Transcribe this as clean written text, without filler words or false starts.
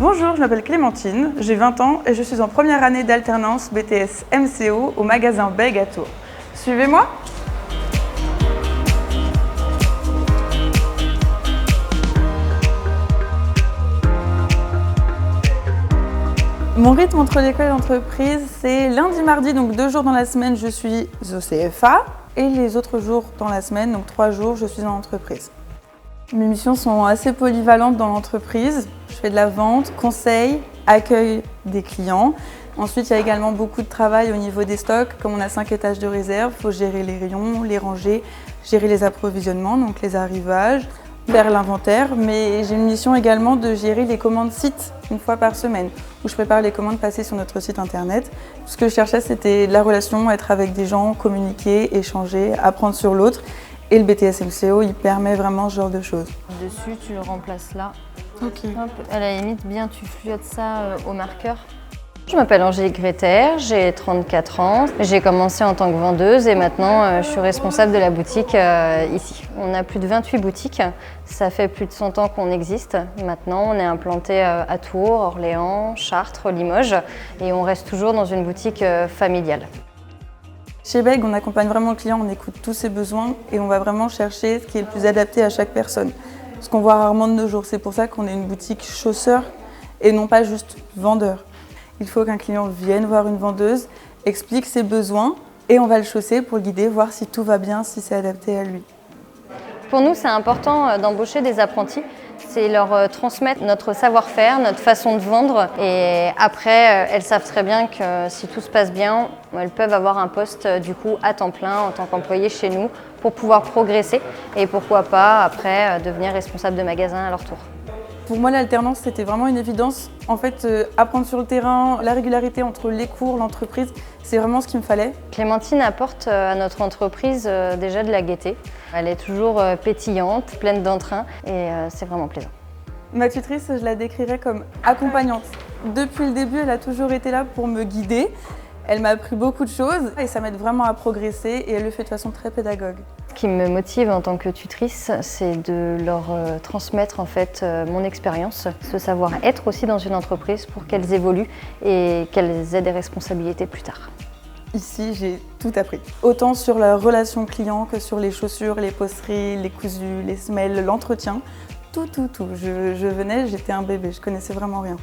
Bonjour, je m'appelle Clémentine, j'ai 20 ans et je suis en première année d'alternance BTS MCO au magasin Bègue à Tours. Suivez-moi. Mon rythme entre l'école et l'entreprise, c'est lundi, mardi, donc 2 jours dans la semaine, je suis au CFA et les autres jours dans la semaine, donc 3 jours, je suis en entreprise. Mes missions sont assez polyvalentes dans l'entreprise. Je fais de la vente, conseil, accueil des clients. Ensuite, il y a également beaucoup de travail au niveau des stocks. Comme on a 5 étages de réserve, il faut gérer les rayons, les ranger, gérer les approvisionnements, donc les arrivages, faire l'inventaire. Mais j'ai une mission également de gérer les commandes sites une fois par semaine, où je prépare les commandes passées sur notre site internet. Ce que je cherchais, c'était la relation, être avec des gens, communiquer, échanger, apprendre sur l'autre. Et le BTS MCO, il permet vraiment ce genre de choses. Dessus, tu le remplaces là. Ok. Hop, à la limite, bien tu fluotes ça au marqueur. Je m'appelle Angélique Greter, j'ai 34 ans. J'ai commencé en tant que vendeuse et maintenant je suis responsable de la boutique ici. On a plus de 28 boutiques, ça fait plus de 100 ans qu'on existe. Maintenant, on est implanté à Tours, Orléans, Chartres, Limoges et on reste toujours dans une boutique familiale. Chez Bègue, on accompagne vraiment le client, on écoute tous ses besoins et on va vraiment chercher ce qui est le plus adapté à chaque personne. Ce qu'on voit rarement de nos jours, c'est pour ça qu'on est une boutique chausseur et non pas juste vendeur. Il faut qu'un client vienne voir une vendeuse, explique ses besoins et on va le chausser pour le guider, voir si tout va bien, si c'est adapté à lui. Pour nous, c'est important d'embaucher des apprentis. C'est leur transmettre notre savoir-faire, notre façon de vendre. Et après, elles savent très bien que si tout se passe bien, elles peuvent avoir un poste du coup à temps plein en tant qu'employées chez nous pour pouvoir progresser et pourquoi pas après devenir responsable de magasin à leur tour. Pour moi, l'alternance, c'était vraiment une évidence. En fait, apprendre sur le terrain, la régularité entre les cours, l'entreprise, c'est vraiment ce qu'il me fallait. Clémentine apporte à notre entreprise déjà de la gaieté. Elle est toujours pétillante, pleine d'entrain et c'est vraiment plaisant. Ma tutrice, je la décrirais comme accompagnante. Depuis le début, elle a toujours été là pour me guider. Elle m'a appris beaucoup de choses et ça m'aide vraiment à progresser et elle le fait de façon très pédagogue. Ce qui me motive en tant que tutrice, c'est de leur transmettre en fait mon expérience, ce savoir-être aussi dans une entreprise pour qu'elles évoluent et qu'elles aient des responsabilités plus tard. Ici, j'ai tout appris. Autant sur la relation client que sur les chaussures, les posteries, les cousus, les semelles, l'entretien. Tout. Je venais, j'étais un bébé, je connaissais vraiment rien.